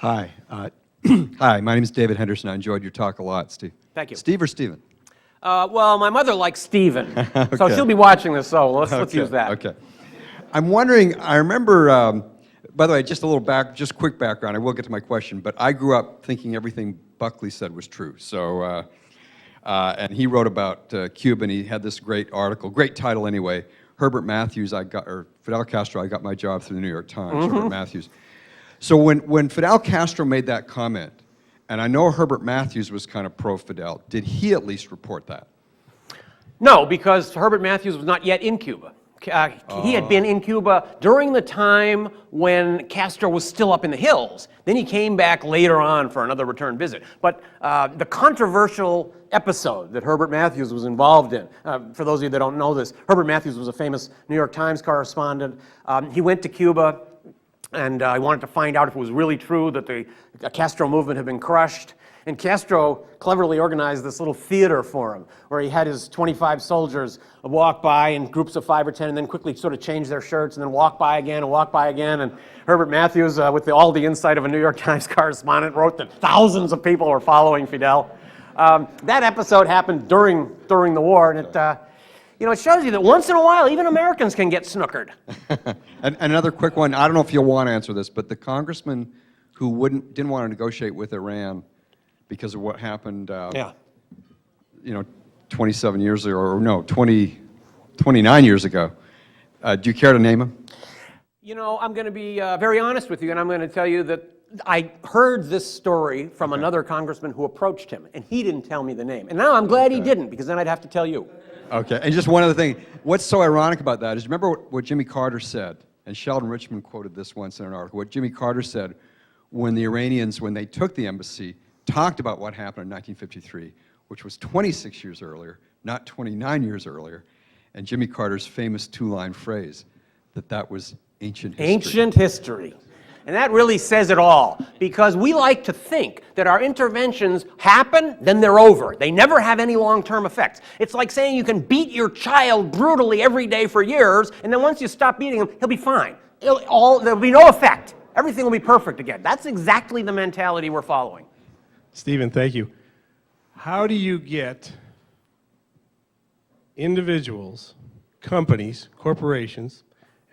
Hi. Hi, my name is David Henderson. I enjoyed your talk a lot, Steve. Thank you. Steve or Steven? Well, my mother likes Stephen, Okay. so she'll be watching this, so let's use that. Okay. I'm wondering, I remember, by the way, just a little just quick background. I will get to my question, but I grew up thinking everything Buckley said was true. So, and he wrote about Cuba, and he had this great article, great title anyway. Herbert Matthews, or Fidel Castro, I got my job through the New York Times, Herbert Matthews. So when Fidel Castro made that comment, and I know Herbert Matthews was kind of pro-Fidel, did he at least report that? No, because Herbert Matthews was not yet in Cuba. He had been in Cuba during the time when Castro was still up in the hills. Then he came back later on for another return visit. But the controversial episode that Herbert Matthews was involved in, for those of you that don't know this, Herbert Matthews was a famous New York Times correspondent. He went to Cuba, and I wanted to find out if it was really true that the Castro movement had been crushed. And Castro cleverly organized this little theater for him, where he had his 25 soldiers walk by in groups of 5 or 10, and then quickly sort of change their shirts, and then walk by again and walk by again. And Herbert Matthews, with all the insight of a New York Times correspondent, wrote that thousands of people were following Fidel. That episode happened during the war, and it shows you that once in a while, even Americans can get snookered. And another quick one. I don't know if you'll want to answer this, but the congressman who didn't want to negotiate with Iran because of what happened, 27 years ago, or no, 29 years ago. Do you care to name him? I'm going to be very honest with you, and I'm going to tell you that I heard this story from another congressman who approached him, and he didn't tell me the name. And now I'm glad he didn't, because then I'd have to tell you. Okay, and just one other thing. What's so ironic about that is, remember what Jimmy Carter said, and Sheldon Richman quoted this once in an article, what Jimmy Carter said when the Iranians, when they took the embassy, talked about what happened in 1953, which was 26 years earlier, not 29 years earlier, and Jimmy Carter's famous two-line phrase, that was ancient history. Ancient history. And that really says it all, because we like to think that our interventions happen, then they're over. They never have any long-term effects. It's like saying you can beat your child brutally every day for years, and then once you stop beating him, he'll be fine. There'll be no effect. Everything will be perfect again. That's exactly the mentality we're following. Stephen, thank you. How do you get individuals, companies, corporations,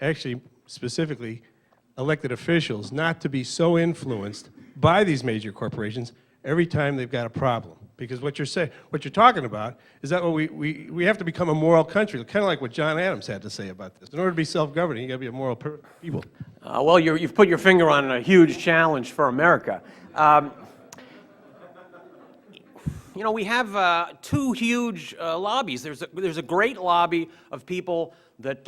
actually specifically elected officials, not to be so influenced by these major corporations every time they've got a problem? Because what you're talking about is that we have to become a moral country, kind of like what John Adams had to say about this. In order to be self-governing, you got to be a moral people. Well, you've put your finger on a huge challenge for America. We have two huge lobbies. There's a great lobby of people that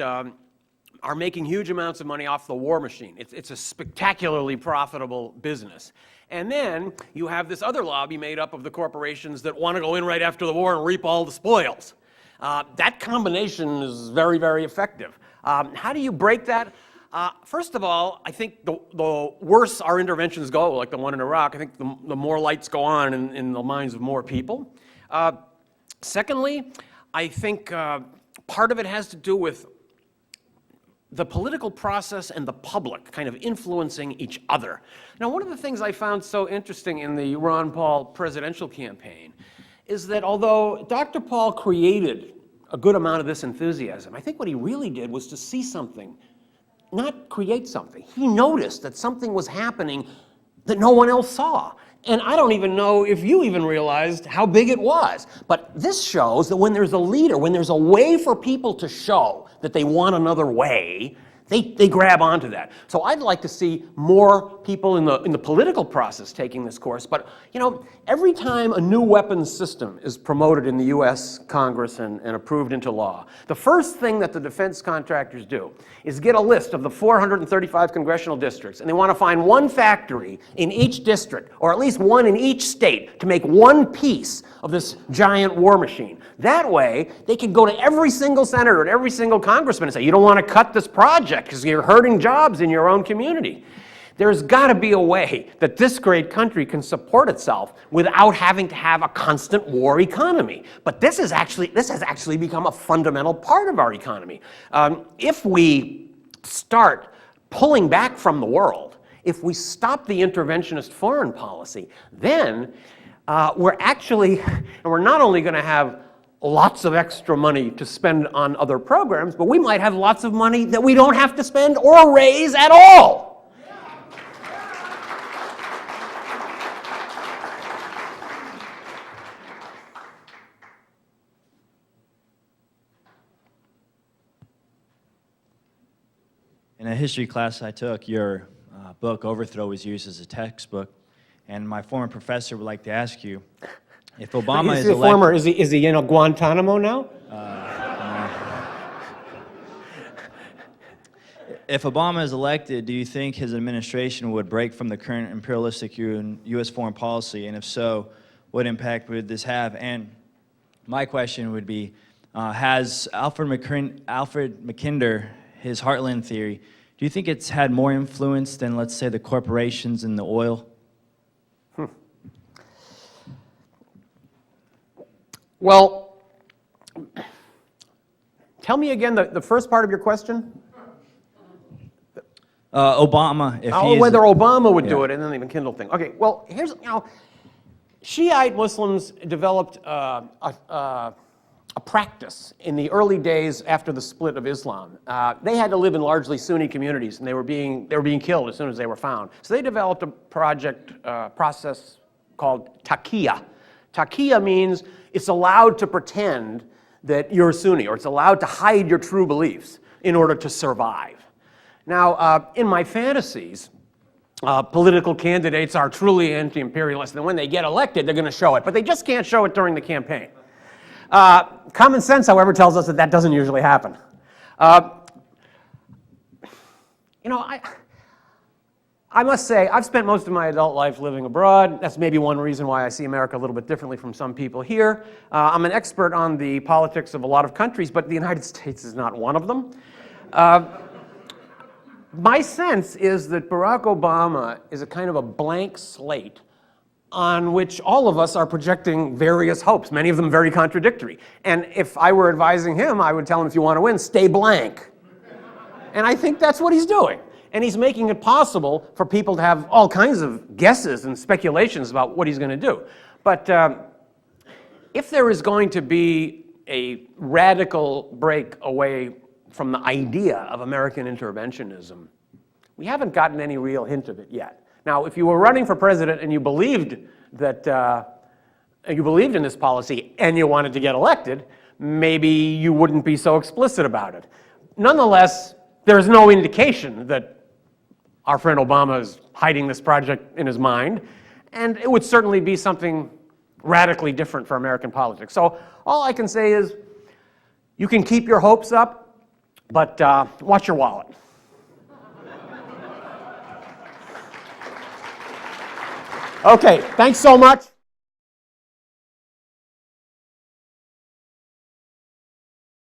are making huge amounts of money off the war machine. It's a spectacularly profitable business. And then you have this other lobby made up of the corporations that want to go in right after the war and reap all the spoils. That combination is very, very effective. How do you break that? First of all, I think the worse our interventions go, like the one in Iraq, I think the more lights go on in the minds of more people. Secondly, I think part of it has to do with the political process and the public kind of influencing each other. Now, one of the things I found so interesting in the Ron Paul presidential campaign is that although Dr. Paul created a good amount of this enthusiasm, I think what he really did was to see something, not create something. He noticed that something was happening that no one else saw. And I don't even know if you even realized how big it was. But this shows that when there's a leader, when there's a way for people to show that they want another way, they grab onto that. So I'd like to see more people in the political process taking this course. But every time a new weapons system is promoted in the U.S. Congress and approved into law, the first thing that the defense contractors do is get a list of the 435 congressional districts, and they want to find one factory in each district, or at least one in each state, to make one piece of this giant war machine. That way, they can go to every single senator and every single congressman and say, you don't want to cut this project because you're hurting jobs in your own community. There's got to be a way that this great country can support itself without having to have a constant war economy. But this has actually become a fundamental part of our economy. If we start pulling back from the world if we stop the interventionist foreign policy, then we're actually, and we're not only going to have lots of extra money to spend on other programs, but we might have lots of money that we don't have to spend or raise at all. In a history class I took, your book, Overthrow, was used as a textbook. And my former professor would like to ask you, if Obama is elected... Is he in Guantanamo now? If Obama is elected, do you think his administration would break from the current imperialistic U.S. foreign policy? And if so, what impact would this have? And my question would be, has Alfred Mackinder, his Heartland theory, do you think it's had more influence than, let's say, the corporations and the oil? Well, tell me again the first part of your question. Obama, if he is... whether Obama would do it, and then the Kindle thing. Okay, well, here's, Shiite Muslims developed a practice in the early days after the split of Islam. They had to live in largely Sunni communities, and they were being killed as soon as they were found. So they developed a process called taqiyya. Taqiyya means it's allowed to pretend that you're Sunni, or it's allowed to hide your true beliefs in order to survive. Now, in my fantasies, political candidates are truly anti-imperialist, and when they get elected, they're going to show it. But they just can't show it during the campaign. Common sense, however, tells us that that doesn't usually happen. I must say, I've spent most of my adult life living abroad. That's maybe one reason why I see America a little bit differently from some people here. I'm an expert on the politics of a lot of countries, but the United States is not one of them. My sense is that Barack Obama is a kind of a blank slate on which all of us are projecting various hopes, many of them very contradictory. And if I were advising him, I would tell him, if you want to win, stay blank. And I think that's what he's doing. And he's making it possible for people to have all kinds of guesses and speculations about what he's going to do. But if there is going to be a radical break away from the idea of American interventionism, we haven't gotten any real hint of it yet. Now, if you were running for president and you believed that you believed in this policy and you wanted to get elected, maybe you wouldn't be so explicit about it. Nonetheless, there's no indication that our friend Obama is hiding this project in his mind, and it would certainly be something radically different for American politics. So all I can say is, you can keep your hopes up, but watch your wallet. Okay, thanks so much.